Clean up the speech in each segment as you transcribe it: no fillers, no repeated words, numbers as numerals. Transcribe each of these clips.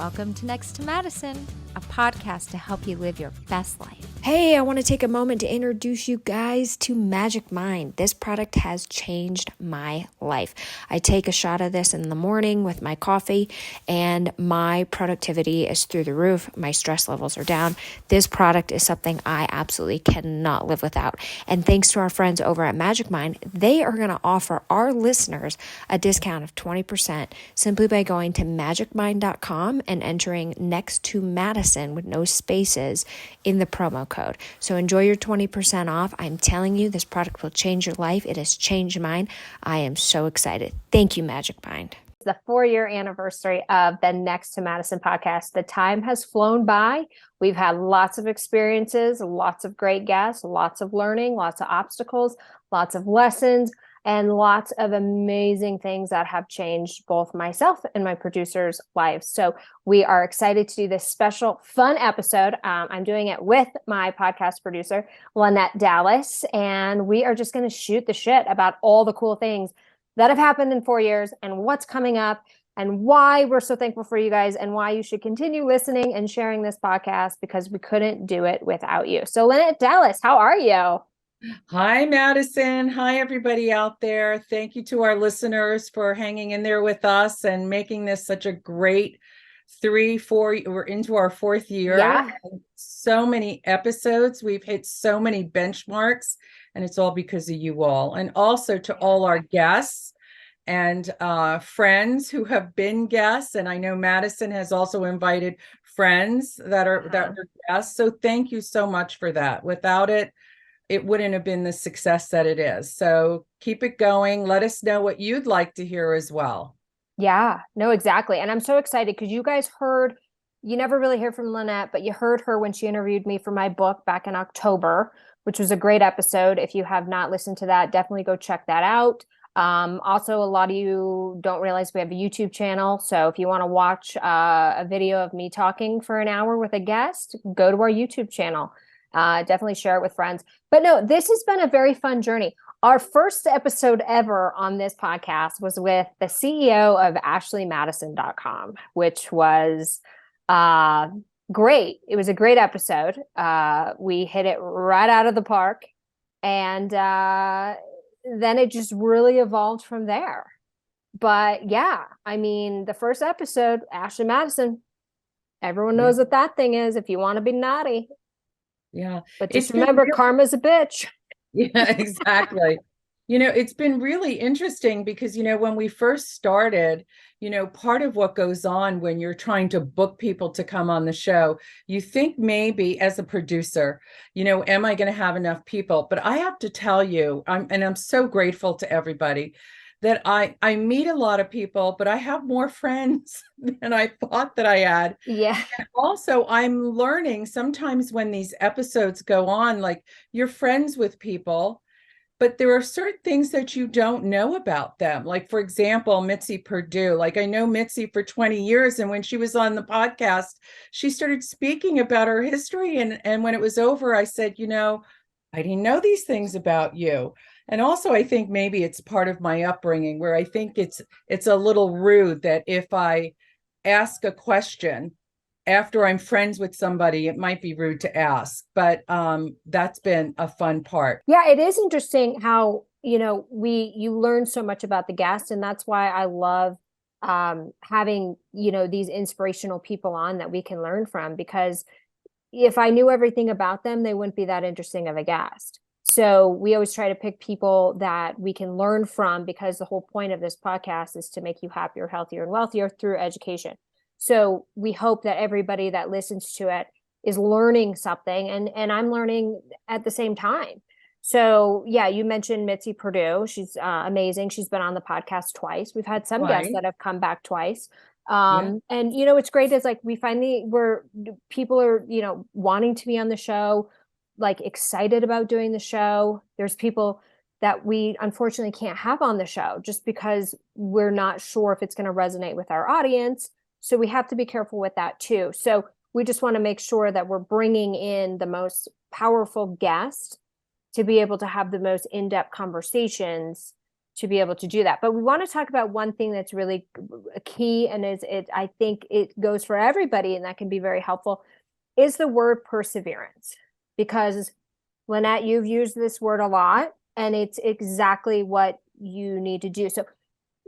Welcome to Next to Madison, a podcast to help you live your best life. Hey, I want to take a moment to introduce you guys to Magic Mind. This product has changed my life. I take a shot of this in the morning with my coffee, and my productivity is through the roof. My stress levels are down. This product is something I absolutely cannot live without. And thanks to our friends over at Magic Mind, they are going to offer our listeners a discount of 20% simply by going to magicmind.com and entering Next to Madison with no spaces in the promo code. So enjoy your 20% off. I'm telling you, this product will change your life. It has changed mine. I am so excited. Thank you, Magic Mind. It's the 4-year anniversary of the Next to Madison podcast. The time has flown by. We've had lots of experiences, lots of great guests, lots of learning, lots of obstacles, lots of lessons, and lots of amazing things that have changed both myself and my producers' lives. So we are excited to do this special, fun episode. I'm doing it with my podcast producer, Lynette Dallas, and we are just going to shoot the shit about all the cool things that have happened in 4 years and what's coming up and why we're so thankful for you guys and why you should continue listening and sharing this podcast, because we couldn't do it without you. So Lynette Dallas, how are you? Hi, Madison. Hi, everybody out there. Thank you to our listeners for hanging in there with us and making this such a great 3-4. We're into our 4th year. Yeah. So many episodes. We've hit so many benchmarks, and it's all because of you all. And also to all our guests and friends who have been guests. And I know Madison has also invited friends that were guests. So thank you so much for that. Without it, it wouldn't have been the success that it is. So keep it going. Let us know what you'd like to hear as well. Yeah, no, exactly. And I'm so excited because you guys heard, you never really hear from Lynette, but you heard her when she interviewed me for my book back in October, which was a great episode. If you have not listened to that, definitely go check that out. Also, a lot of you don't realize we have a YouTube channel. So if you want to watch a video of me talking for an hour with a guest, go to our YouTube channel. Definitely share it with friends. But no, this has been a very fun journey. Our first episode ever on this podcast was with the CEO of AshleyMadison.com, which was great. It was a great episode. We hit it right out of the park. And then it just really evolved from there. But yeah, I mean, the first episode, Ashley Madison, everyone knows what that thing is if you want to be naughty. Yeah. But just remember, karma's a bitch. Yeah, exactly. It's been really interesting because, when we first started, part of what goes on when you're trying to book people to come on the show, you think maybe as a producer, am I going to have enough people? But I have to tell you, I'm so grateful to everybody that I meet a lot of people, but I have more friends than I thought that I had. Yeah. And also, I'm learning sometimes when these episodes go on, like you're friends with people, but there are certain things that you don't know about them. Like, for example, Mitzi Perdue. Like, I know Mitzi for 20 years. And when she was on the podcast, she started speaking about her history. And when it was over, I said, I didn't know these things about you. And also, I think maybe it's part of my upbringing where I think it's a little rude that if I ask a question after I'm friends with somebody, it might be rude to ask. But that's been a fun part. Yeah, it is interesting how, you learn so much about the guest. And that's why I love having, these inspirational people on that we can learn from, because if I knew everything about them, they wouldn't be that interesting of a guest. So we always try to pick people that we can learn from, because the whole point of this podcast is to make you happier, healthier, and wealthier through education. So we hope that everybody that listens to it is learning something, and I'm learning at the same time. So yeah, you mentioned Mitzi Perdue. She's amazing. She's been on the podcast twice. We've had some guests that have come back twice. And it's great is like people are, wanting to be on the show, like excited about doing the show. There's people that we unfortunately can't have on the show just because we're not sure if it's going to resonate with our audience. So we have to be careful with that too. So we just want to make sure that we're bringing in the most powerful guest to be able to have the most in-depth conversations to be able to do that. But we want to talk about one thing that's really a key, and I think it goes for everybody, and that can be very helpful, is the word perseverance. Because Lynette, you've used this word a lot, and it's exactly what you need to do. So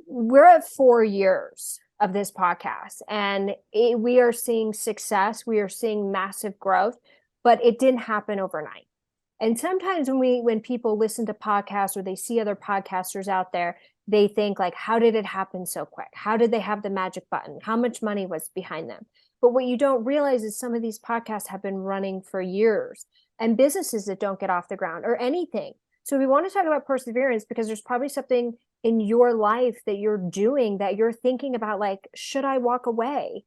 we're at 4 years of this podcast, and we are seeing success. We are seeing massive growth, but it didn't happen overnight. And sometimes when people listen to podcasts or they see other podcasters out there, they think like, how did it happen so quick? How did they have the magic button? How much money was behind them? But what you don't realize is some of these podcasts have been running for years, and businesses that don't get off the ground or anything. So we want to talk about perseverance because there's probably something in your life that you're doing that you're thinking about, like, should I walk away?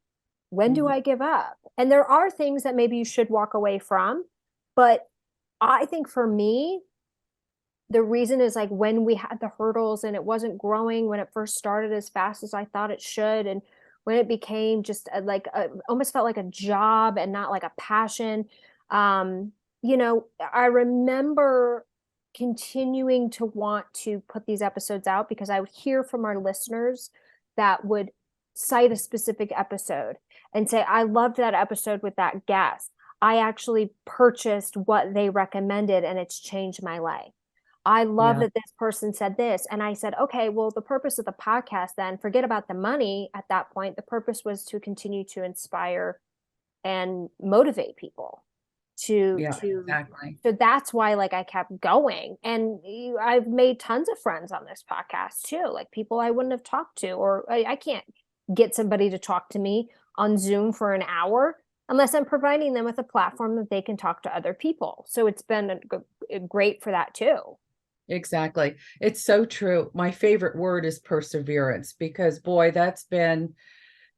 When do I give up? And there are things that maybe you should walk away from, but I think for me, the reason is like when we had the hurdles and it wasn't growing when it first started as fast as I thought it should. And when it became just almost felt like a job and not like a passion. I remember continuing to want to put these episodes out because I would hear from our listeners that would cite a specific episode and say, I loved that episode with that guest. I actually purchased what they recommended and it's changed my life. I love that this person said this. And I said, okay, well, the purpose of the podcast then, forget about the money at that point. The purpose was to continue to inspire and motivate people exactly. So that's why like I kept going. And I've made tons of friends on this podcast too, like people I wouldn't have talked to, or I can't get somebody to talk to me on Zoom for an hour unless I'm providing them with a platform that they can talk to other people. So it's been great for that too. Exactly. It's so true. My favorite word is perseverance because boy, that's been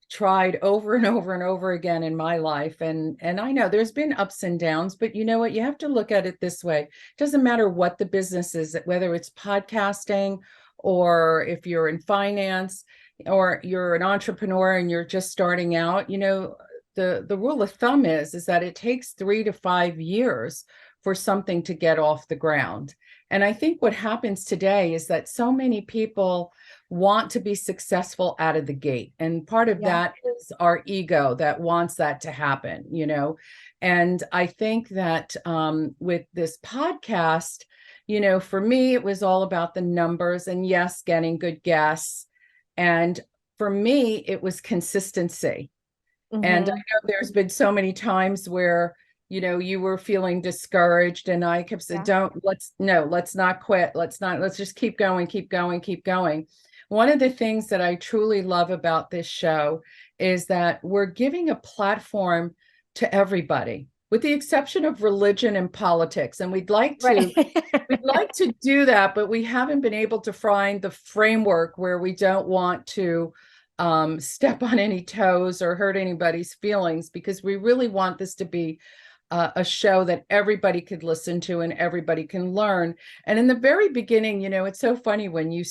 tried over and over and over again in my life. And I know there's been ups and downs, but you know what? You have to look at it this way. It doesn't matter what the business is, whether it's podcasting or if you're in finance or you're an entrepreneur and you're just starting out, the rule of thumb is that it takes 3 to 5 years for something to get off the ground. And I think what happens today is that so many people want to be successful out of the gate. And part of that is our ego that wants that to happen, And I think that with this podcast, for me, it was all about the numbers and yes, getting good guests. And for me, it was consistency. Mm-hmm. And I know there's been so many times where you were feeling discouraged and I kept saying, let's not quit. Let's just keep going, keep going, keep going. One of the things that I truly love about this show is that we're giving a platform to everybody, with the exception of religion and politics. And we'd like to do that, but we haven't been able to find the framework where we don't want to step on any toes or hurt anybody's feelings, because we really want this to be a show that everybody could listen to and everybody can learn. And in the very beginning, it's so funny when you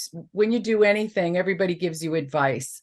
do anything, everybody gives you advice.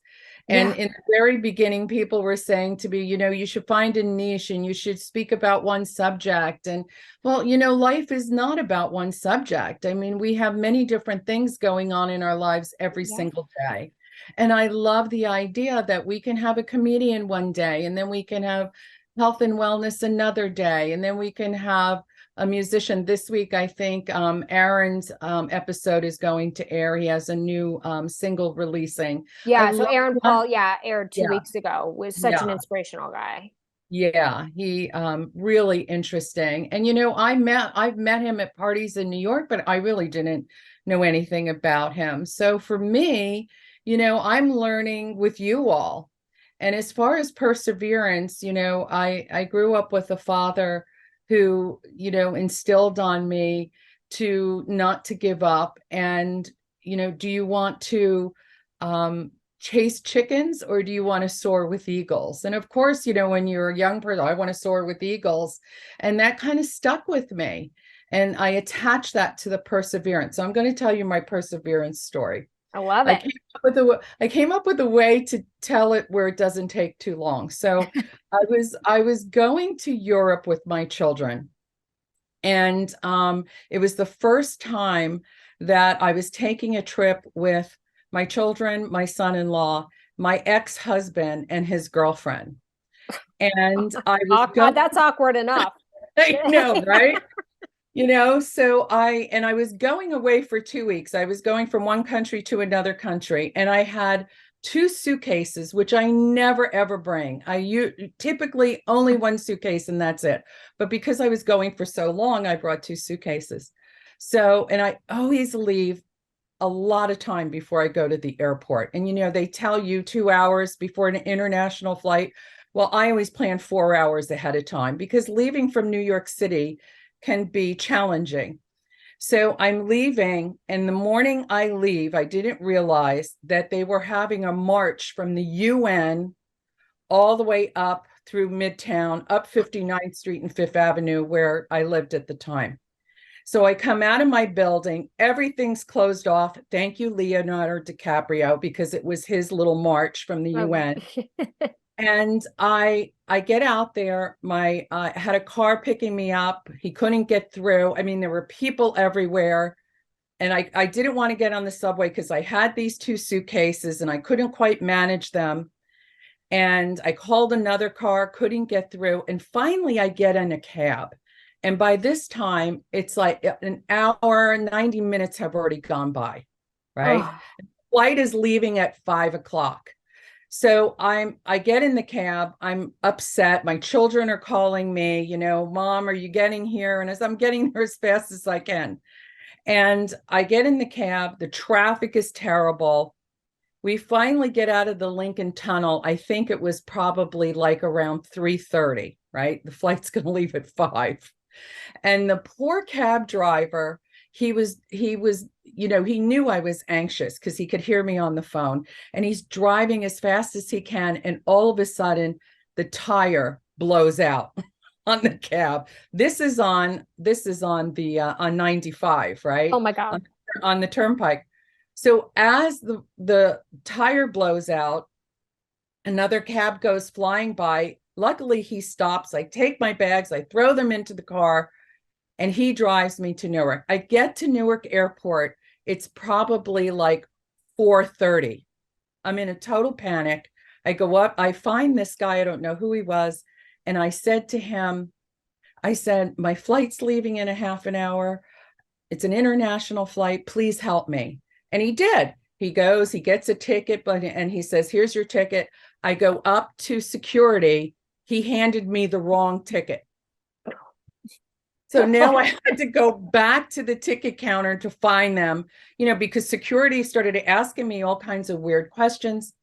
And in the very beginning, people were saying to me, you should find a niche and you should speak about one subject. And well, life is not about one subject. I mean, we have many different things going on in our lives every single day. And I love the idea that we can have a comedian one day, and then we can have health and wellness another day, and then we can have a musician. This week, I think Aaron's episode is going to air. He has a new single releasing. So Aaron Paul, aired 2 weeks ago. Was such an inspirational guy. Yeah, he really interesting. And I've met him at parties in New York, but I really didn't know anything about him. So for me, I'm learning with you all. And as far as perseverance, I grew up with a father who, instilled on me to not to give up. And, do you want to chase chickens or do you want to soar with eagles? And of course, when you're a young person, I want to soar with eagles. And that kind of stuck with me. And I attached that to the perseverance. So I'm going to tell you my perseverance story. I love it. I came up with a way to tell it where it doesn't take too long. So I was going to Europe with my children. And it was the first time that I was taking a trip with my children, my son-in-law, my ex-husband, and his girlfriend. And I was going, That's awkward enough. I know, right? So I was going away for 2 weeks. I was going from one country to another country, and I had two suitcases, which I never ever bring. Typically only one suitcase and that's it. But because I was going for so long, I brought two suitcases. So, and I always leave a lot of time before I go to the airport. And, they tell you 2 hours before an international flight. Well, I always plan 4 hours ahead of time because leaving from New York City can be challenging. So I'm leaving, and the morning I leave, I didn't realize that they were having a march from the UN all the way up through Midtown, up 59th Street and Fifth Avenue, where I lived at the time. So I come out of my building, everything's closed off. Thank you, Leonardo DiCaprio, because it was his little march from the UN. And I get out there. I had a car picking me up. He couldn't get through. I mean, there were people everywhere. And I didn't want to get on the subway because I had these two suitcases and I couldn't quite manage them. And I called another car, couldn't get through. And finally, I get in a cab. And by this time, it's like an hour, 90 minutes have already gone by, right? Oh. Flight is leaving at 5 o'clock. So I get in the cab. I'm upset. My children are calling me, Mom, are you getting here? And as I'm getting there as fast as I can. And I get in the cab. The traffic is terrible. We finally get out of the Lincoln Tunnel. I think it was probably like around 3:30, right? The flight's going to leave at 5. And the poor cab driver, he knew I was anxious because he could hear me on the phone, and he's driving as fast as he can. And all of a sudden the tire blows out on the cab. This is on the on 95, right? Oh my God. On the turnpike. So as the tire blows out, another cab goes flying by. Luckily he stops. I take my bags, I throw them into the car, and he drives me to Newark. I get to Newark Airport. It's probably like 4:30. I'm in a total panic. I go up, I find this guy, I don't know who he was. And I said to him, my flight's leaving in a half an hour. It's an international flight. Please help me. And he did. He goes, he gets a ticket, and he says, here's your ticket. I go up to security. He handed me the wrong ticket. So now I had to go back to the ticket counter to find them, because security started asking me all kinds of weird questions.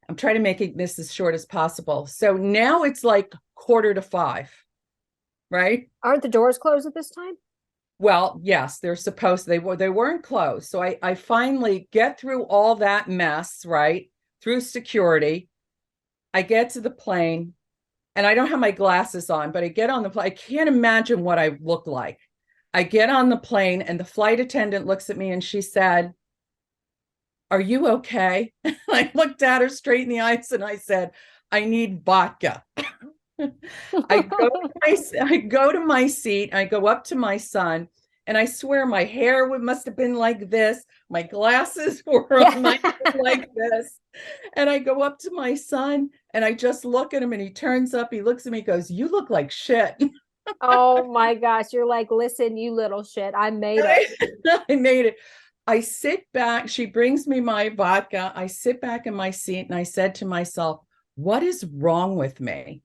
I'm trying to make this as short as possible. So now it's like 4:45, right? Aren't the doors closed at this time? Well, yes, they weren't closed. So I finally get through all that mess, right? Through security. I get to the plane. And I don't have my glasses on, but I get on the plane. I can't imagine what I look like. I get on the plane, and the flight attendant looks at me and she said, "Are you okay?" I looked at her straight in the eyes and I said, "I need vodka." I go to my seat. I go up to my son, and I swear my hair must have been like this. My glasses were on my head like this. And I go up to my son, and I just look at him, and he turns up, he looks at me, goes, "You look like shit." Oh my gosh. You're like, listen, you little shit. I made it. I made it. I sit back. She brings me my vodka. I sit back in my seat, and I said to myself, what is wrong with me?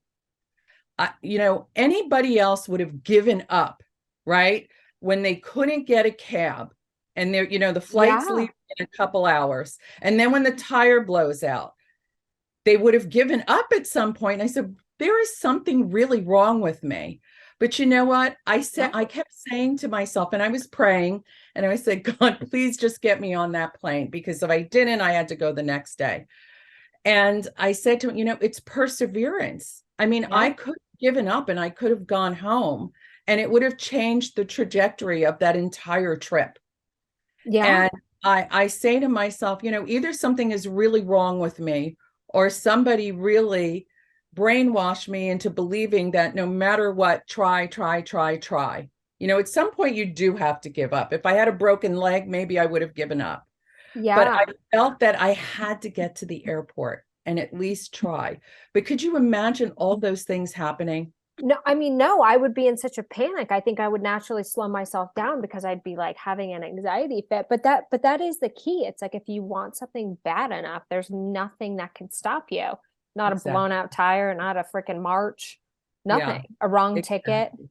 Anybody else would have given up, right? When they couldn't get a cab, and the flight's leaving in a couple hours. And then when the tire blows out, they would have given up at some point. I said, there is something really wrong with me. But you know what? I kept saying to myself, and I was praying, and I said, God, please just get me on that plane, because if I didn't, I had to go the next day. And I said to him, it's perseverance. I mean, I could have given up and I could have gone home, and it would have changed the trajectory of that entire trip. Yeah. And I say to myself, either something is really wrong with me, or somebody really brainwashed me into believing that no matter what, try. At some point you do have to give up. If I had a broken leg, maybe I would have given up. But Yeah. I felt that I had to get to the airport and at least try. But could you imagine all those things happening? No, I mean, no, I would be in such a panic. I think I would naturally slow myself down because I'd be like having an anxiety fit. But that is the key. It's like if you want something bad enough, there's nothing that can stop you. Not a blown Exactly. out tire, not a freaking march, Yeah, nothing. A wrong ticket, exactly.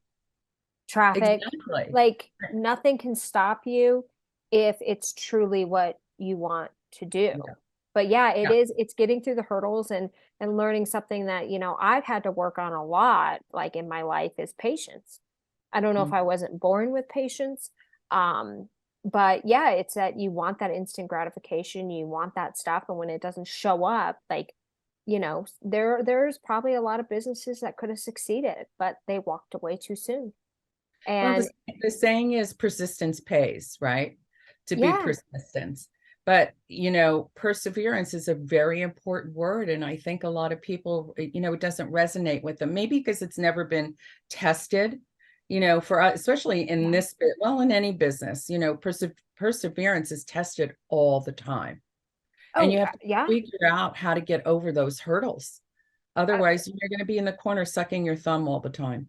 traffic. Exactly. Like nothing can stop you if it's truly what you want to do. Yeah. But yeah, Yeah. it's getting through the hurdles and learning something that, I've had to work on a lot, like in my life, is patience. I don't know if Mm. I wasn't born with patience. Um, but yeah, it's that you want that instant gratification, you want that stuff, and when it doesn't show up, like, there's probably a lot of businesses that could have succeeded, but they walked away too soon. Well, And the saying is persistence pays, right? To be yeah, persistent. But, perseverance is a very important word. And I think a lot of people, it doesn't resonate with them, maybe because it's never been tested, for us, especially in yeah. this bit, well, in any business, perseverance is tested all the time. And Oh, you have to yeah. figure out how to get over those hurdles. Uh, Otherwise, you're going to be in the corner sucking your thumb all the time.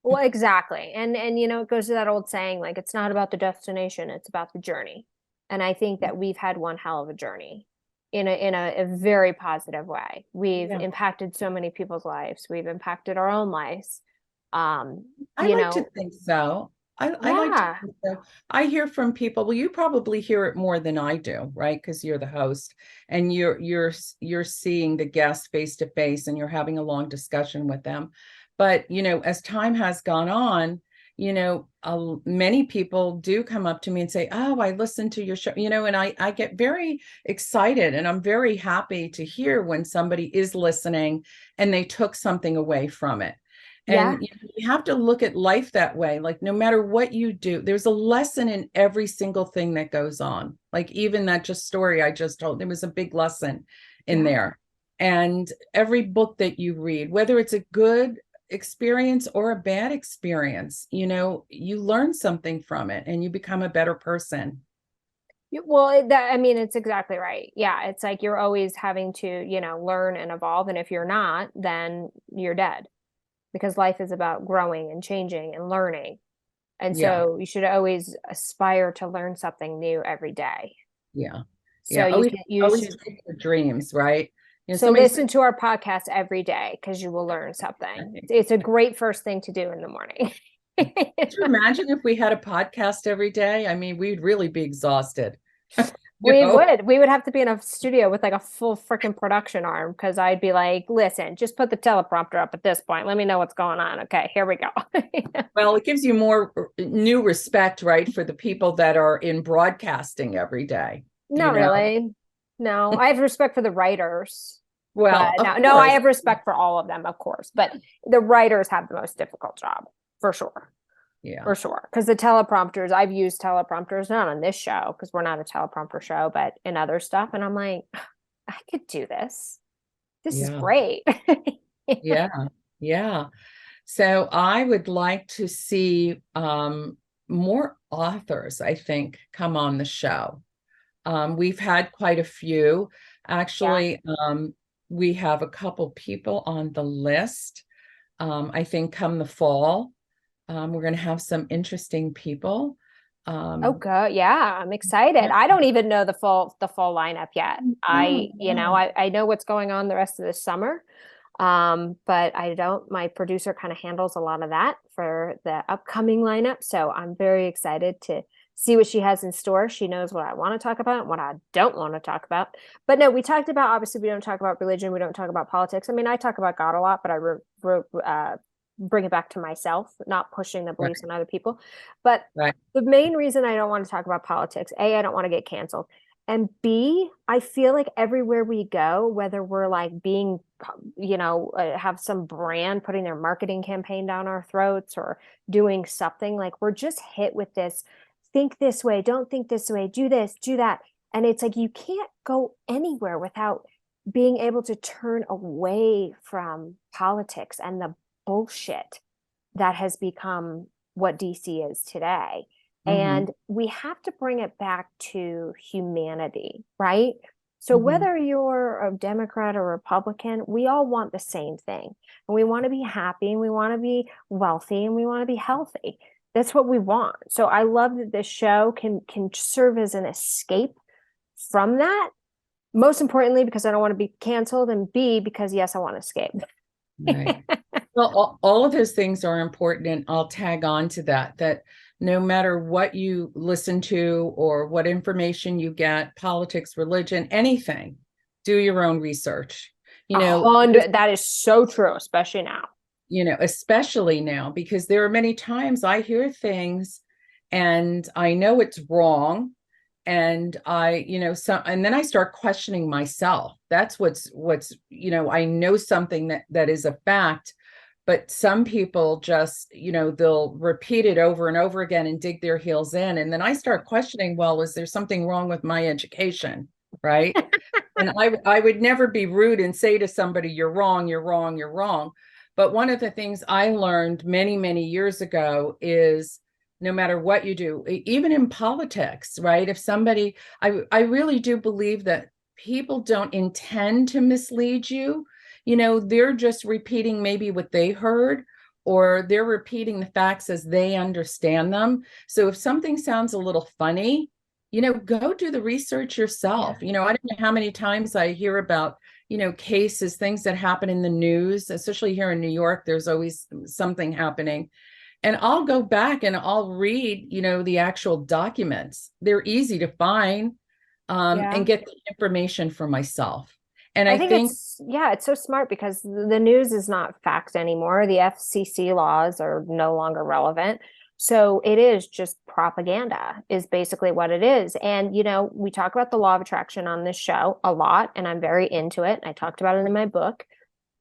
well, exactly. And it goes to that old saying, like, it's not about the destination, it's about the journey. And I think that we've had one hell of a journey in a very positive way. We've Yeah. impacted so many people's lives. We've impacted our own lives. Um, I you like to know, think so. I like to yeah. think so. I hear from people, well, you probably hear it more than I do, right? Because you're the host and you're seeing the guest face to face and you're having a long discussion with them. But, as time has gone on, many people do come up to me and say, "Oh, I listened to your show," and I get very excited and I'm very happy to hear when somebody is listening and they took something away from it. Yeah. And you have to look at life that way. Like, no matter what you do, there's a lesson in every single thing that goes on. Like, even that just story I just told, there was a big lesson in Yeah. there. And every book that you read, whether it's a good experience or a bad experience, you learn something from it and you become a better person. Well, I mean, it's exactly right. Yeah, it's like you're always having to, learn and evolve. And if you're not, then you're dead because life is about growing and changing and learning. And Yeah. so you should always aspire to learn something new every day. Yeah. So Yeah. you Always should take your dreams, right? so Somebody said, listen to our podcast every day because you will learn something. It's a great first thing to do in the morning. could you imagine if we had a podcast every day? I mean, we'd really be exhausted. you We know? would. We would have to be in a studio with like a full freaking production arm because I'd be like, listen, just put the teleprompter up at this point. Let me know what's going on. Okay, here we go. Well, it gives you more new respect, right, for the people that are in broadcasting every day, you Not know? really. No, I have respect for the writers, but Well, of no, I course. have respect for all of them, of course. But the writers have the most difficult job for sure. Yeah. For sure. Because the teleprompters, I've used teleprompters, not on this show, because we're not a teleprompter show, but in other stuff. And I'm like, I could do this. This is Yeah. great. Yeah. Yeah. So I would like to see more authors, I think, come on the show. We've had quite a few. Yeah. Actually, we have a couple people on the list. I think come the fall, we're going to have some interesting people. Oh, Um, good. Yeah, I'm excited. yeah. I don't even know the full lineup yet. Oh, yeah. I know what's going on the rest of the summer. But I don't, my producer kind of handles a lot of that for the upcoming lineup. So I'm very excited to see what she has in store. She knows what I want to talk about and what I don't want to talk about. But no, we talked about, obviously, we don't talk about religion. We don't talk about politics. I mean, I talk about God a lot, but bring it back to myself, not pushing the Right. beliefs on other people. But Right. the main reason I don't want to talk about politics, A, I don't want to get canceled. And B, I feel like everywhere we go, whether we're like being, have some brand putting their marketing campaign down our throats or doing something, like we're just hit with this, think this way, don't think this way, do this, do that. And it's like you can't go anywhere without being able to turn away from politics and the bullshit that has become what DC is today. Mm-hmm. And we have to bring it back to humanity, right? So Mm-hmm. whether you're a Democrat or Republican, we all want the same thing. And we want to be happy and we want to be wealthy and we want to be healthy. That's what we want. So I love that this show can serve as an escape from that. Most importantly, because I don't want to be canceled, and B, because yes, I want to escape. Right. Well, all of those things are important, and I'll tag on to that, that no matter what you listen to or what information you get, politics, religion, anything, do your own research. You know, 100, that is so true, especially now. especially now, because there are many times I hear things and I know it's wrong. And and then I start questioning myself. That's I know something that is a fact, but some people just, they'll repeat it over and over again and dig their heels in. And then I start questioning, well, is there something wrong with my education? Right. And I would never be rude and say to somebody, you're wrong, you're wrong, you're wrong. But one of the things I learned many, many years ago is no matter what you do, even in politics, right? If somebody, I really do believe that people don't intend to mislead you. They're just repeating maybe what they heard, or they're repeating the facts as they understand them. So if something sounds a little funny, go do the research yourself. I don't know how many times I hear about, cases, things that happen in the news, especially here in New York, there's always something happening. And I'll go back and I'll read, the actual documents. They're easy to find, Yeah. and get the information for myself. And I I think think, it's so smart because the news is not fact anymore. The FCC laws are no longer relevant. So it is just propaganda, is basically what it is. And, we talk about the law of attraction on this show a lot, and I'm very into it. I talked about it in my book.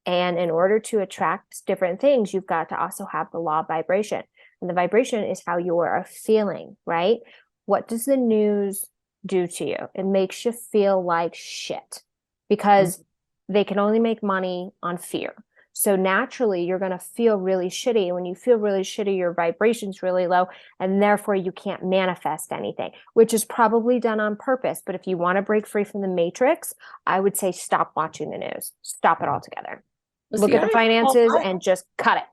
And in order to attract different things, you've got to also have the law of vibration. And the vibration is how you are feeling, right? What does the news do to you? It makes you feel like shit because they can only make money on fear. So naturally, you're going to feel really shitty. And when you feel really shitty, your vibration's really low, and therefore you can't manifest anything, which is probably done on purpose. But if you want to break free from the matrix, I would say stop watching the news. Stop it altogether. well, Look see, at the finances and just cut it.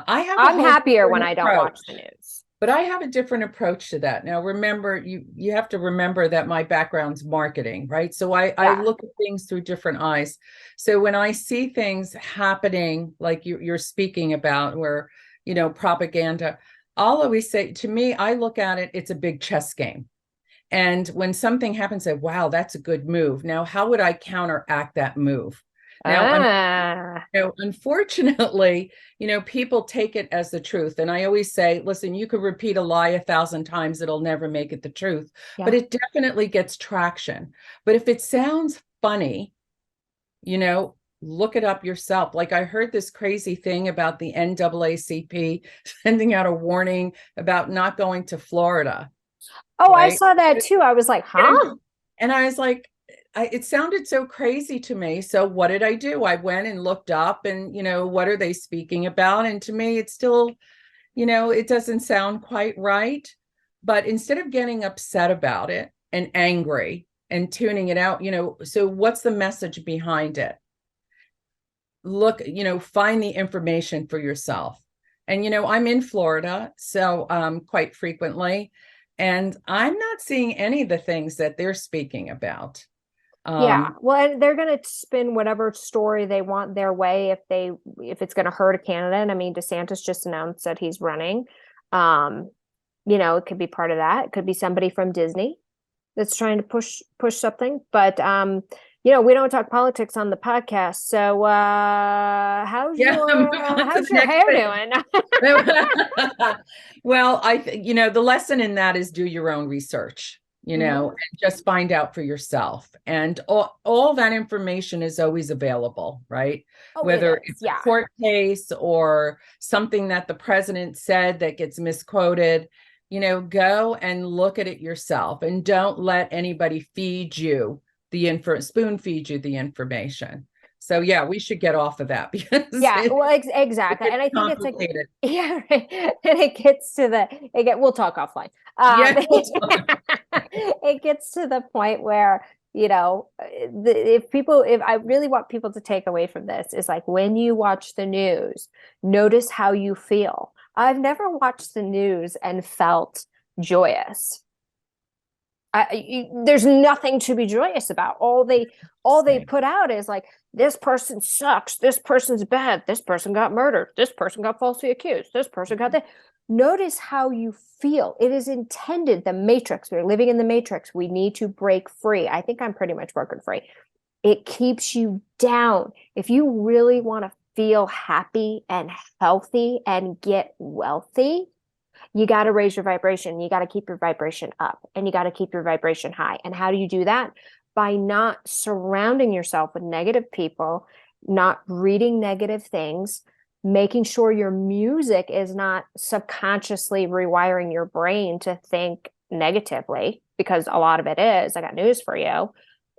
I have a I'm whole happier when different I don't watch approach. the news. But I have a different approach to that. Now, remember, you have to remember that my background's marketing, right? So I Yeah. look at things through different eyes. So when I see things happening, like you're speaking about, where, propaganda, I'll always say, to me, I look at it, it's a big chess game. And when something happens, I say, wow, that's a good move. Now, how would I counteract that move? Now, Ah. unfortunately, people take it as the truth. And I always say, listen, you could repeat a lie 1,000 times, it'll never make it the truth, but Yeah. it definitely gets traction. But if it sounds funny, look it up yourself. Like I heard this crazy thing about the NAACP sending out a warning about not going to Florida, Oh, I right? saw that too. I was like, huh? And I was like, it sounded so crazy to me. So what did I do? I went and looked up and, what are they speaking about? And to me, it's still, it doesn't sound quite right. But instead of getting upset about it and angry and tuning it out, so what's the message behind it? Look, find the information for yourself. And, I'm in Florida, so quite frequently, and I'm not seeing any of the things that they're speaking about. Yeah. Well, they're going to spin whatever story they want their way if it's going to hurt a candidate. I mean, DeSantis just announced that he's running. Um, it could be part of that. It could be somebody from Disney that's trying to push something. But we don't talk politics on the podcast. So how's Yeah, move on to how's the your next hair thing. doing? Well, the lesson in that is do your own research, Mhm. and just find out for yourself. And all that information is always available, right? Oh, it Whether is. it's a Yeah. court case or something that the president said that gets misquoted, go and look at it yourself, and don't let anybody feed you spoon feed you the information. So yeah, we should get off of that because Yeah, well, it exactly. gets And I think it's like, complicated. yeah, right. And it gets to we'll talk offline. Yeah. It gets to the point where, if I really want people to take away from this is like when you watch the news, notice how you feel. I've never watched the news and felt joyous. There's nothing to be joyous about. All they Same. put out is like, this person sucks, this person's bad, this person got murdered, this person got falsely accused, this person got that. Notice how you feel. It is intended, the matrix. We're living in the matrix. We need to break free. I think I'm pretty much broken free. It keeps you down. If you really want to feel happy and healthy and get wealthy, you got to raise your vibration. You got to keep your vibration up, and you got to keep your vibration high. And how do you do that? By not surrounding yourself with negative people, not reading negative things, making sure your music is not subconsciously rewiring your brain to think negatively, because a lot of it is. I got news for you.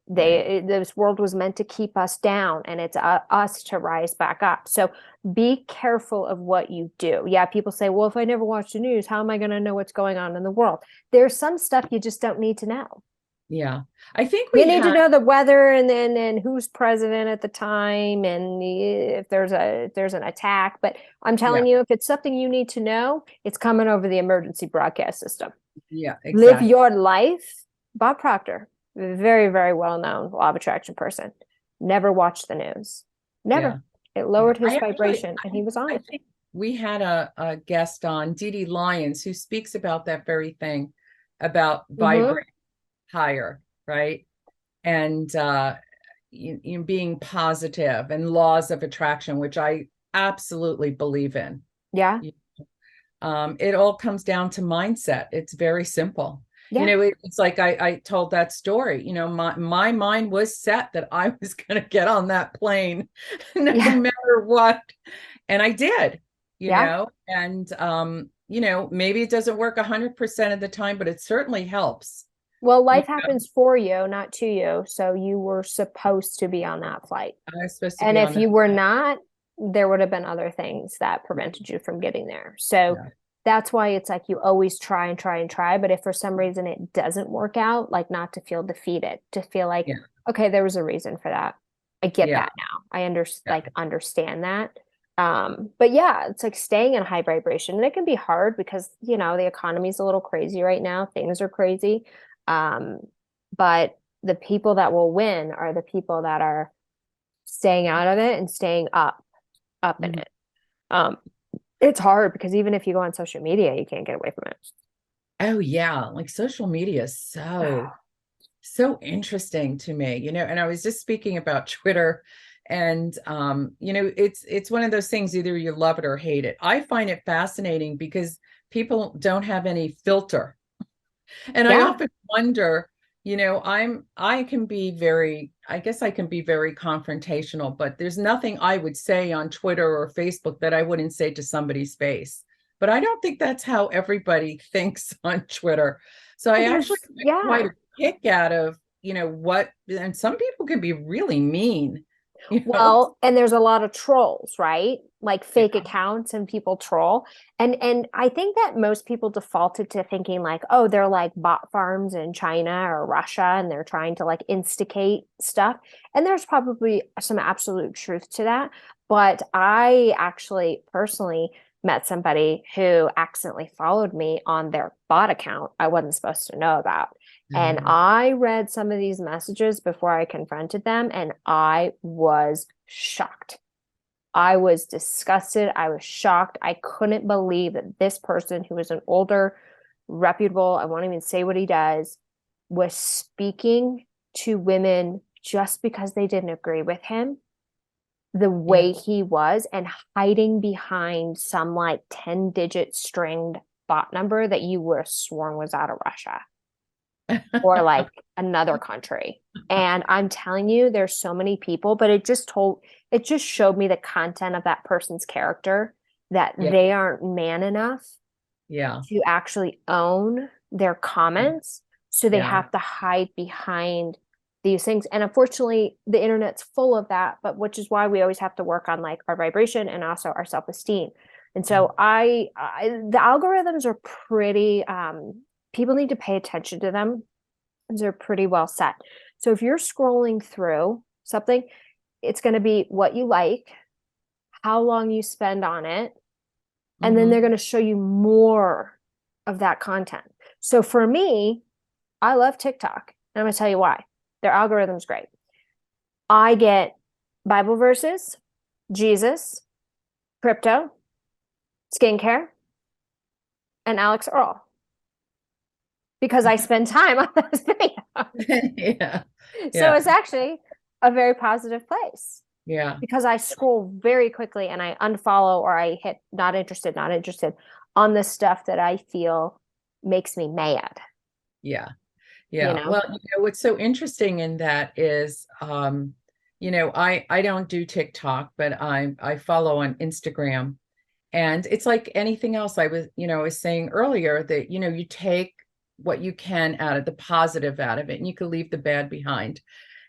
Right. This world was meant to keep us down, and it's us to rise back up. So be careful of what you do. Yeah, people say, well, if I never watch the news, how am I going to know what's going on in the world? There's some stuff you just don't need to know. Yeah. I think You we need to have, know the weather, and who's president at the time, and if there's an attack. But I'm yeah, telling you, if it's something you need to know, it's coming over the emergency broadcast system. yeah, Live exactly. your life. Bob Proctor, very, very well known law of attraction person, never watched the news. Yeah. Never. It Yeah. lowered his vibration, and he was on I it. think we had a guest on, Dee Dee Lyons, who speaks about that very thing, about Mm-hmm. vibrate higher, right? And you being positive and laws of attraction, which I absolutely believe in. Yeah. It all comes down to mindset. It's very simple. Yeah. It's like I told that story. My mind was set that I was going to get on that plane no Yeah. matter what. And I did, Yeah. and maybe it doesn't work 100% of the time, but it certainly helps. Well, You life know, happens for you, not to you. So you were supposed to be on that flight. I was supposed to And be if on you that. were not, there would have been other things that prevented you from getting there. So Yeah. that's why it's like you always try and try and try. But if for some reason it doesn't work out, like not to feel defeated, to feel like, Yeah. okay, there was a reason for that. I get Yeah. that now. I Yeah. understand that. But yeah, it's like staying in high vibration. And it can be hard because, the economy is a little crazy right now. Things are crazy. Um, but the people that will win are the people that are staying out of it and staying up in Mhm. it. Um, it's hard because even if you go on social media, you can't get away from it. Oh yeah, like social media is so interesting to me, and I was just speaking about Twitter, and it's one of those things, either you love it or hate it. I find it fascinating because people don't have any filter. And I Yeah. often wonder, I can be I guess I can be very confrontational, but there's nothing I would say on Twitter or Facebook that I wouldn't say to somebody's face. But I don't think that's how everybody thinks on Twitter. So I Well, actually get quite yeah. a kick out of, and some people can be really mean, you know? Well, and there's a lot of trolls, right? Like Yeah, fake accounts and people troll. And I think that most people defaulted to thinking like, oh, they're like bot farms in China or Russia and they're trying to like instigate stuff. And there's probably some absolute truth to that. But I actually personally met somebody who accidentally followed me on their bot account I wasn't supposed to know about. And Mhm. I read some of these messages before I confronted them, and I was shocked. I was disgusted. I was shocked. I couldn't believe that this person, who is an older, reputable, I won't even say what he does, was speaking to women just because they didn't agree with him the Yeah. way he was, and hiding behind some like 10-digit stringed bot number that you would have sworn was out of Russia or like another country. And I'm telling you, there's so many people, but it just showed me the content of that person's character, that Yeah. they aren't man enough Yeah. to actually own their comments. So they Yeah. have to hide behind these things. And unfortunately, the internet's full of that, but which is why we always have to work on like our vibration and also our self-esteem. And so the algorithms are pretty, people need to pay attention to them. They're pretty well set. So if you're scrolling through something, it's going to be what you like, how long you spend on it, and then they're going to show you more of that content. So for me, I love TikTok. And I'm going to tell you why. Their algorithm's great. I get Bible verses, Jesus, crypto, skincare, and Alex Earl because I spend time on those videos. Yeah. So it's actually a very positive place. Yeah. Because I scroll very quickly and I unfollow or I hit not interested on the stuff that I feel makes me mad. Yeah. Yeah. You know? Well, what's so interesting in that is, I don't do TikTok, but I follow on Instagram. And it's like anything else. I was saying earlier that, you take what you can out of the positive out of it, and you can leave the bad behind.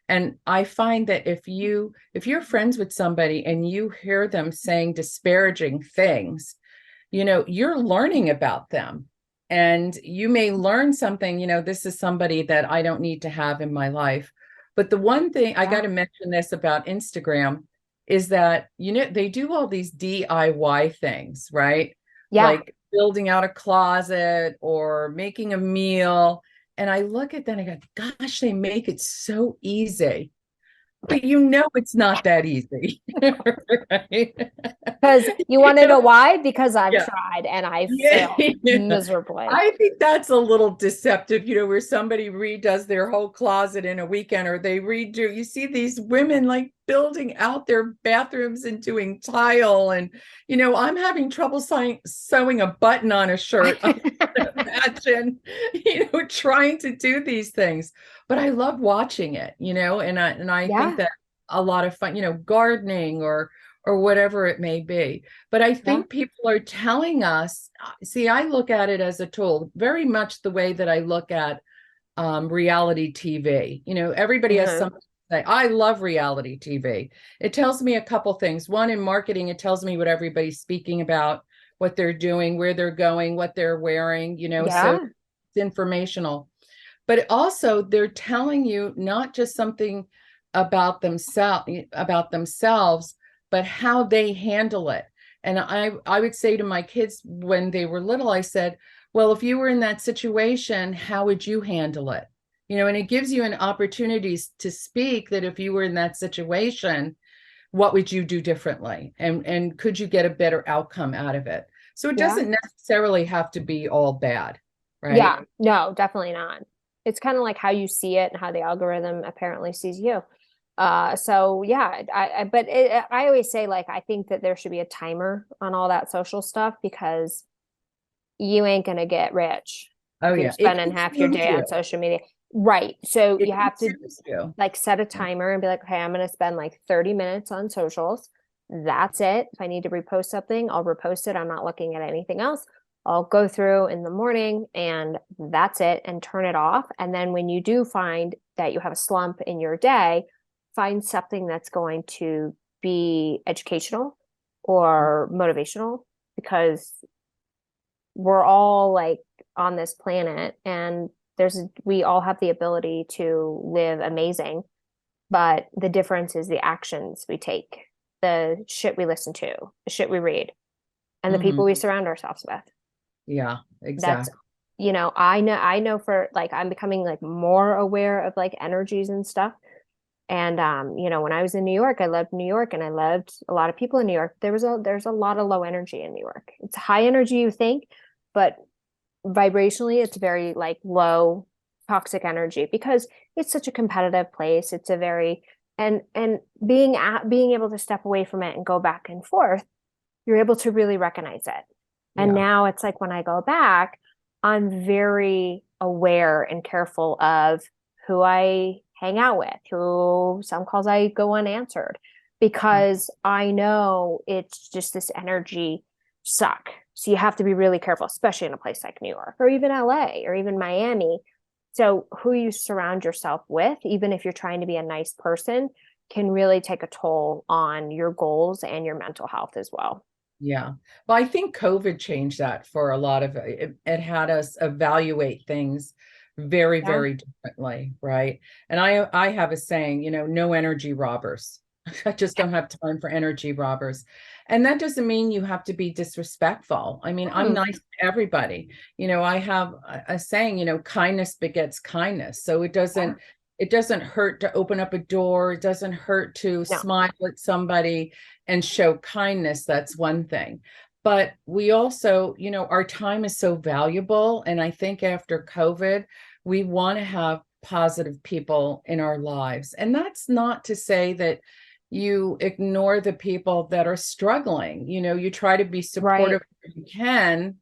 And I find that if you're friends with somebody and you hear them saying disparaging things, you're learning about them. And you may learn something, this is somebody that I don't need to have in my life. But the one thing I got to mention this about Instagram is that, they do all these DIY things, right? Yeah. Like building out a closet or making a meal. And I look at that and I go, gosh, they make it so easy. But it's not that easy. Right? Because you want to know why? Because I've Yeah. tried and I Yeah. failed miserably. I think that's a little deceptive, where somebody redoes their whole closet in a weekend, or they redo. You see these women like building out their bathrooms and doing tile. And, I'm having trouble sewing a button on a shirt. I can imagine, trying to do these things. But I love watching it, and I think that a lot of fun, gardening or whatever it may be. But I think people are telling us, see, I look at it as a tool, very much the way that I look at reality TV. Everybody has something to say. I love reality TV. It tells me a couple things. One, in marketing, it tells me what everybody's speaking about, what they're doing, where they're going, what they're wearing, so it's informational. But also they're telling you not just something about themselves, but how they handle it. And I would say to my kids when they were little, I said, well, if you were in that situation, how would you handle it? And it gives you an opportunity to speak that if you were in that situation, what would you do differently? And could you get a better outcome out of it? So it doesn't necessarily have to be all bad, right? Yeah, no, definitely not. It's kind of like how you see it and how the algorithm apparently sees you. So yeah, I always say, like, I think that there should be a timer on all that social stuff because you ain't gonna get rich if you're spending half your day on social media. Right. So you have to like set a timer and be like, okay, I'm gonna spend like 30 minutes on socials. That's it. If I need to repost something, I'll repost it. I'm not looking at anything else. I'll go through in the morning and that's it, and turn it off. And then when you do find that you have a slump in your day, find something that's going to be educational or motivational, because we're all like on this planet and we all have the ability to live amazing, but the difference is the actions we take, the shit we listen to, the shit we read, and the people we surround ourselves with. Yeah, exactly. That's, I know for like, I'm becoming like more aware of like energies and stuff. And when I was in New York, I loved New York and I loved a lot of people in New York. There's a lot of low energy in New York. It's high energy, you think, but vibrationally it's very like low toxic energy because it's such a competitive place. It's a very and being able to step away from it and go back and forth, you're able to really recognize it. And now it's like when I go back, I'm very aware and careful of who I hang out with, who some calls I go unanswered, because I know it's just this energy suck. So you have to be really careful, especially in a place like New York or even LA or even Miami. So who you surround yourself with, even if you're trying to be a nice person, can really take a toll on your goals and your mental health as well. Yeah. Well, I think COVID changed that for a lot of it. It had us evaluate things very, Yeah. very differently, right? And I have a saying, no energy robbers. I just don't have time for energy robbers. And that doesn't mean you have to be disrespectful. I mean, I'm Mm, nice to everybody. I have a saying, kindness begets kindness. So yeah. it doesn't hurt to open up a door. It doesn't hurt to No. smile at somebody and show kindness. That's one thing. But we also, our time is so valuable. And I think after COVID, we want to have positive people in our lives. And that's not to say that you ignore the people that are struggling. You try to be Right. supportive if you can,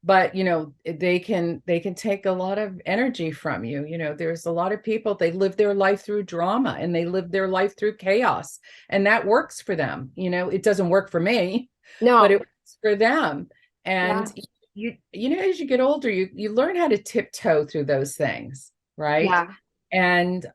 but they can take a lot of energy from you. There's a lot of people, they live their life through drama and they live their life through chaos, and that works for them. It doesn't work for me, but it No. works for them. Yeah. And as you get older, you learn how to tiptoe through those things, right? Yeah. And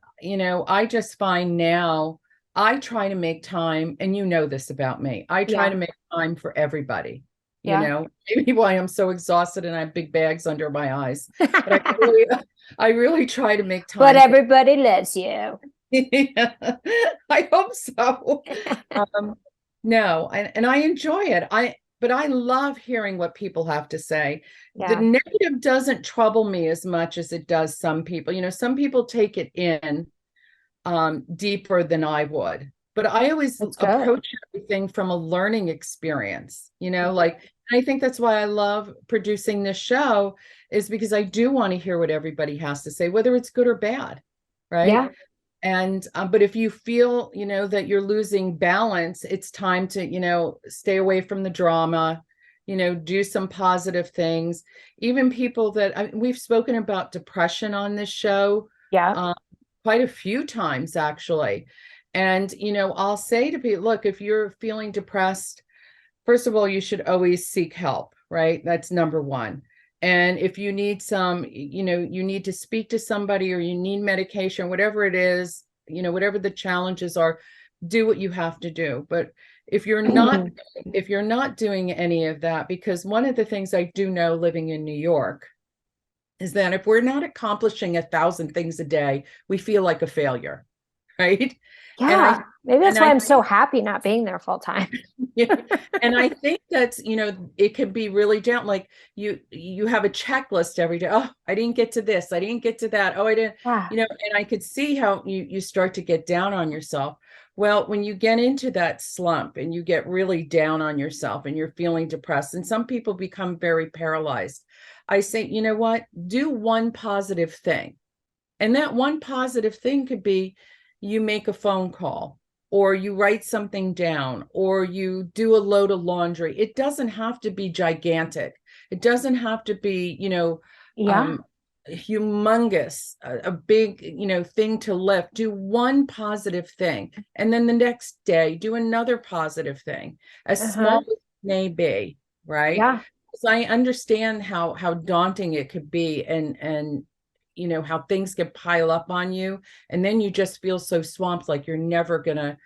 I just find now I try to make time, and this about me. I try to Yeah. make time for everybody. Yeah. Maybe why I'm so exhausted and I have big bags under my eyes. But I really try to make But time for. everybody loves you. Yeah, I hope so. Um, no, and I enjoy it. But I love hearing what people have to say. The Yeah. negative doesn't trouble me as much as it does some people. Some people take it in deeper than I would. But I always That's good. approach everything from a learning experience, like I think that's why I love producing this show, is because I do want to hear what everybody has to say, whether it's good or bad, right? Yeah. And but if you feel, that you're losing balance, it's time to, stay away from the drama, do some positive things. Even people that we've spoken about depression on this show. Yeah. Um, quite a few times actually. And, I'll say to people, look, if you're feeling depressed, first of all, you should always seek help, right? That's number one. And if you need you need to speak to somebody or you need medication, whatever it is, whatever the challenges are, do what you have to do. But if you're not, if you're not doing any of that, because one of the things I do know living in New York is that if we're not accomplishing 1,000 things a day, we feel like a failure, right? And I Yeah. Maybe that's and why I I'm so happy not being there full time. yeah, and I think that's, it can be really down. Like you have a checklist every day. Oh, I didn't get to this. I didn't get to that. Oh, I didn't, Yeah. and I could see how you start to get down on yourself. Well, when you get into that slump and you get really down on yourself and you're feeling depressed, and some people become very paralyzed, I say, you know what? Do one positive thing. And that one positive thing could be you make a phone call, or you write something down, or you do a load of laundry. It doesn't have to be gigantic. It doesn't have to be, Yeah. humongous, a big, thing to lift. Do one positive thing. And then the next day, do another positive thing, as small Uh-huh. as it may be, right? Yeah. Because I understand how daunting it could be, and how things can pile up on you, and then you just feel so swamped, like you're never gonna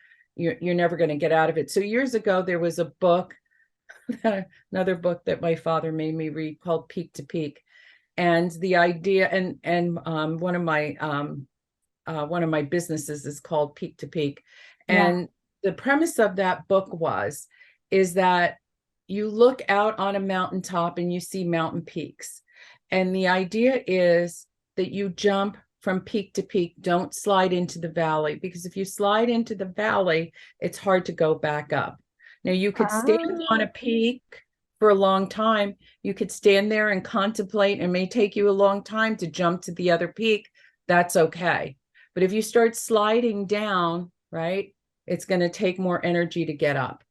get out of it. So years ago there was a book, another book that my father made me read, called Peak to Peak. And the idea, and one of my businesses is called Peak to Peak. Yeah. And the premise of that book is that you look out on a mountaintop and you see mountain peaks. And the idea is that you jump from peak to peak. Don't slide into the valley, because if you slide into the valley, it's hard to go back up. Now, you could stand on a peak for a long time. You could stand there and contemplate, and it may take you a long time to jump to the other peak. That's okay. But if you start sliding down, right, it's going to take more energy to get up.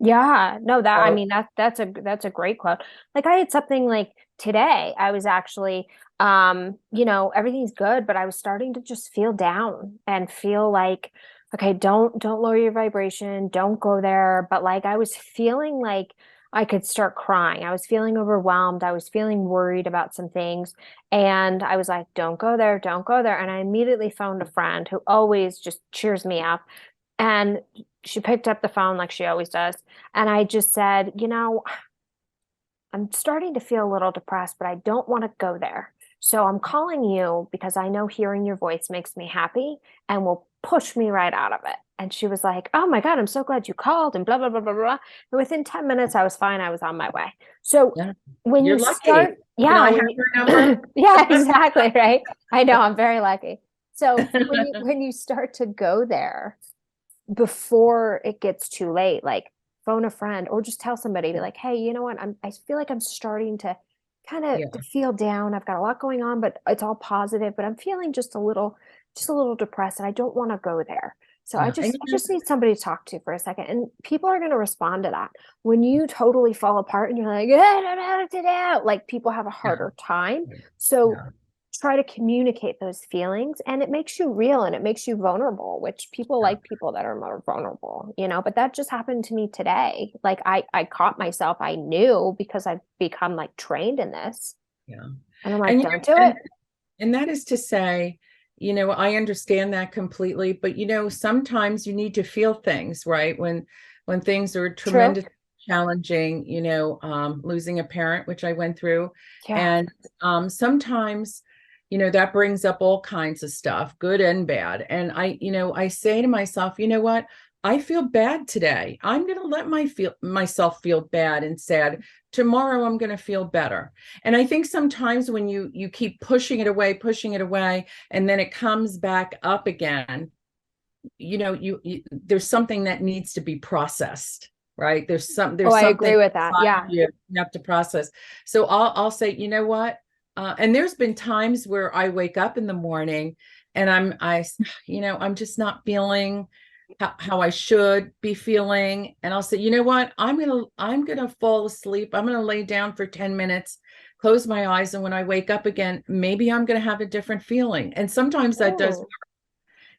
Yeah, no, that I So, mean that's a great quote. Like I had something like today, I was actually everything's good, but I was starting to just feel down and feel like, okay, don't lower your vibration, don't go there. But like I was feeling like I could start crying. I was feeling overwhelmed. I was feeling worried about some things. And I was like, don't go there, don't go there. And I immediately phoned a friend who always just cheers me up. And she picked up the phone like she always does. And I just said, I'm starting to feel a little depressed, but I don't want to go there. So I'm calling you because I know hearing your voice makes me happy and will push me right out of it. And she was like, oh my God, I'm so glad you called and blah, blah, blah, blah, blah. And within 10 minutes, I was fine. I was on my way. So Yeah. when You're you lucky. start, Can yeah, I have when you, your number? yeah, exactly, right? I know, I'm very lucky. So when you start to go there, before it gets too late, like phone a friend or just tell somebody, be like, hey, you know what? I feel like I'm starting to kind of Yeah, to feel down. I've got a lot going on, but it's all positive, but I'm feeling just a little depressed and I don't want to go there. So yeah. And I just need somebody to talk to for a second. And people are going to respond to that. When you totally fall apart and you're like, I don't know what to do, like people have a yeah, harder time. So yeah, try to communicate those feelings and it makes you real and it makes you vulnerable, which people yeah, like people that are more vulnerable, but that just happened to me today. Like I caught myself. I knew because I've become like trained in this. yeah. And I'm like, And don't do and it. and that is to say, I understand that completely, but sometimes you need to feel things, right? When things are True. tremendously challenging, losing a parent, which I went through, Yeah. and sometimes, that brings up all kinds of stuff, good and bad. And I say to myself, you know what? I feel bad today. I'm going to let myself feel bad and sad. Tomorrow, I'm going to feel better. And I think sometimes when you keep pushing it away, and then it comes back up again, there's something that needs to be processed, right? Oh, There's I something agree with that. inside Yeah. you have to process. So I'll say, you know what? And there's been times where I wake up in the morning and I'm just not feeling how I should be feeling. And I'll say, you know what? I'm gonna fall asleep. I'm gonna lay down for 10 minutes, close my eyes, and when I wake up again, maybe I'm gonna have a different feeling. And sometimes that does,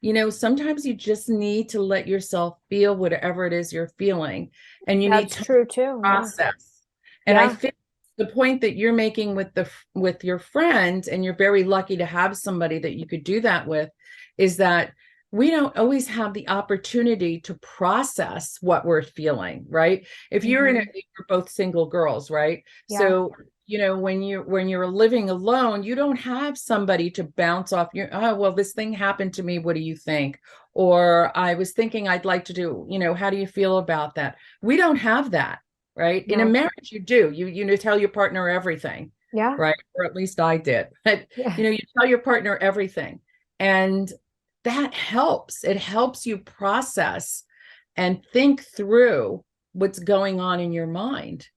Oh, sometimes you just need to let yourself feel whatever it is you're feeling, and you need that's time true too. to Yeah. process. And I Yeah. think the point that you're making with your friend, and you're very lucky to have somebody that you could do that with, is that we don't always have the opportunity to process what we're feeling, right? If Hmm. you're both single girls, right? Yeah. So when you're living alone, you don't have somebody to bounce off your, oh, well, this thing happened to me, what do you think? Or I was thinking I'd like to do, how do you feel about that? We don't have that, right? In a No. marriage, you do. You tell your partner everything, Yeah. right? Or at least I did. But Yeah. you tell your partner everything. And that helps. It helps you process and think through what's going on in your mind.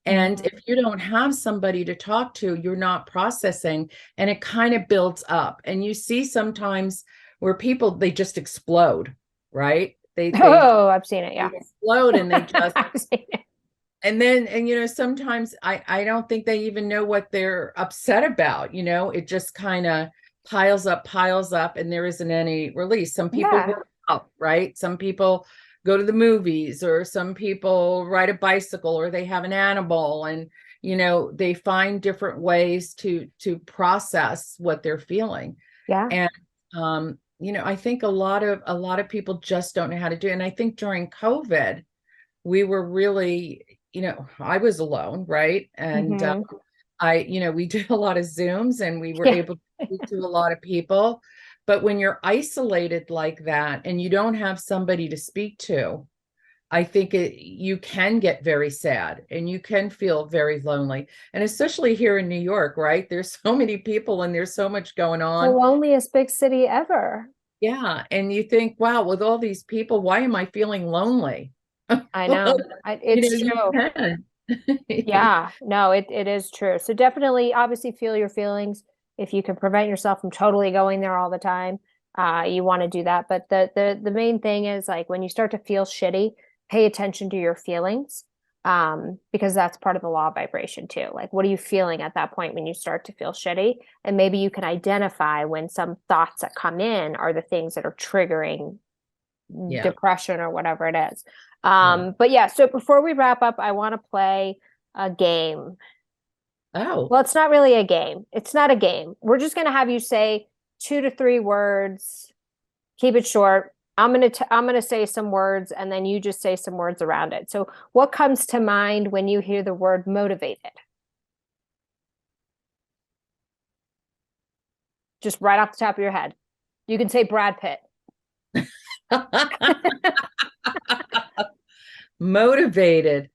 And Mhm. if you don't have somebody to talk to, you're not processing, and it kind of builds up. And you see sometimes where people, they just explode, right? They Oh, I've seen it. Yeah. explode, and they just, I've seen it. and sometimes I don't think they even know what they're upset about. It just kind of piles up, and there isn't any release. Some people Yeah. work out, right? Some people go to the movies, or some people ride a bicycle, or they have an animal, and they find different ways to process what they're feeling. Yeah. And I think a lot of people just don't know how to do it. And I think during COVID, we were really, I was alone, right? And Hmm. we did a lot of Zooms, and we were Yeah. able to speak to a lot of people. But when you're isolated like that and you don't have somebody to speak to, I think you can get very sad, and you can feel very lonely. And especially here in New York, right? There's so many people and there's so much going The on. loneliest big city ever. Yeah. And you think, wow, with all these people, why am I feeling lonely? I Well, know. It's you true. can. Yeah, no, it is true. So definitely, obviously, feel your feelings. If you can prevent yourself from totally going there all the time, you want to do that. But the main thing is like when you start to feel shitty, pay attention to your feelings, because that's part of the law of vibration too. Like, what are you feeling at that point when you start to feel shitty? And maybe you can identify when some thoughts that come in are the things that are triggering Yeah. depression or whatever it is. Yeah. But yeah, so before we wrap up, I want to play a game. Oh, Well, it's not really a game. It's not a game. We're just going to have you say 2 to 3 words. Keep it short. I'm gonna say some words and then you just say some words around it. So what comes to mind when you hear the word motivated? Just right off the top of your head. You can say Brad Pitt. motivated.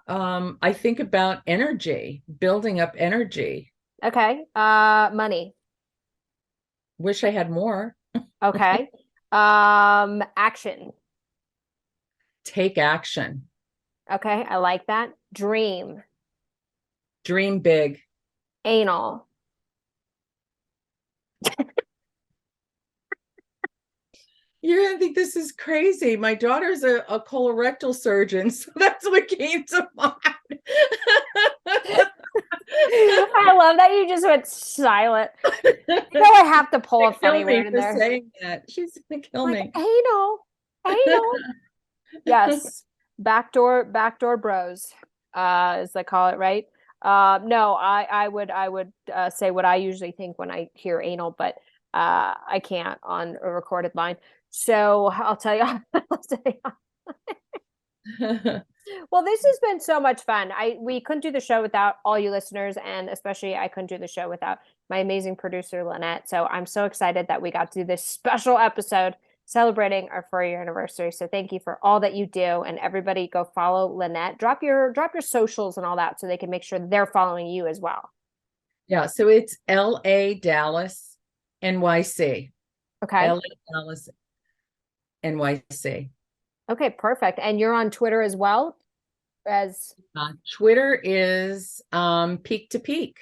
I think about energy, building up energy. Okay. Money. Wish I had more. Okay. Action. Take action. Okay, I like that. Dream. Dream big. Anal. You're gonna think this is crazy. My daughter's a colorectal surgeon, so that's what came to mind. I love that you just went silent. You know I have to pull a funny word in for there. saying that. She's gonna kill Like me. anal. Yes. Backdoor bros, as they call it, right? No, I would say what I usually think when I hear anal, but I can't on a recorded line. So I'll tell you, I'll tell you. Well, this has been so much fun. We couldn't do the show without all you listeners, and especially I couldn't do the show without my amazing producer Lynette. So I'm so excited that we got to do this special episode celebrating our 4-year anniversary. So thank you for all that you do, and everybody go follow Lynette. Drop your socials and all that so they can make sure they're following you as well. Yeah, so it's LA Dallas NYC. Okay. LA Dallas NYC. Okay, perfect. And you're on Twitter as well as Twitter is peak to peak.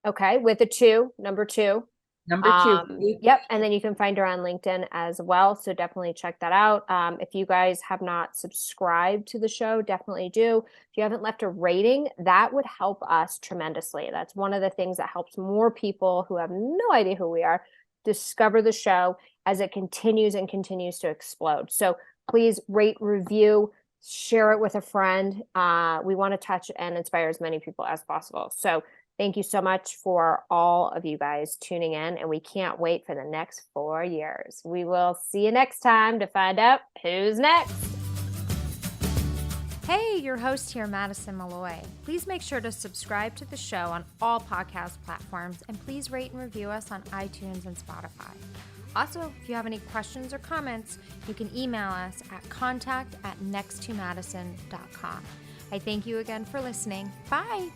okay, with a 2, number 2. Number 2. Yep. And then you can find her on LinkedIn as well. So definitely check that out. If you guys have not subscribed to the show, definitely do. If you haven't left a rating, that would help us tremendously. That's one of the things that helps more people who have no idea who we are discover the show as it continues and continues to explode. So please rate, review, share it with a friend. We want to touch and inspire as many people as possible. So thank you so much for all of you guys tuning in, and we can't wait for the next 4 years. We will see you next time to find out who's next. Hey, your host here, Madison Malloy. Please make sure to subscribe to the show on all podcast platforms, and please rate and review us on iTunes and Spotify. Also, if you have any questions or comments, you can email us at contact@nexttomadison.com. I thank you again for listening. Bye.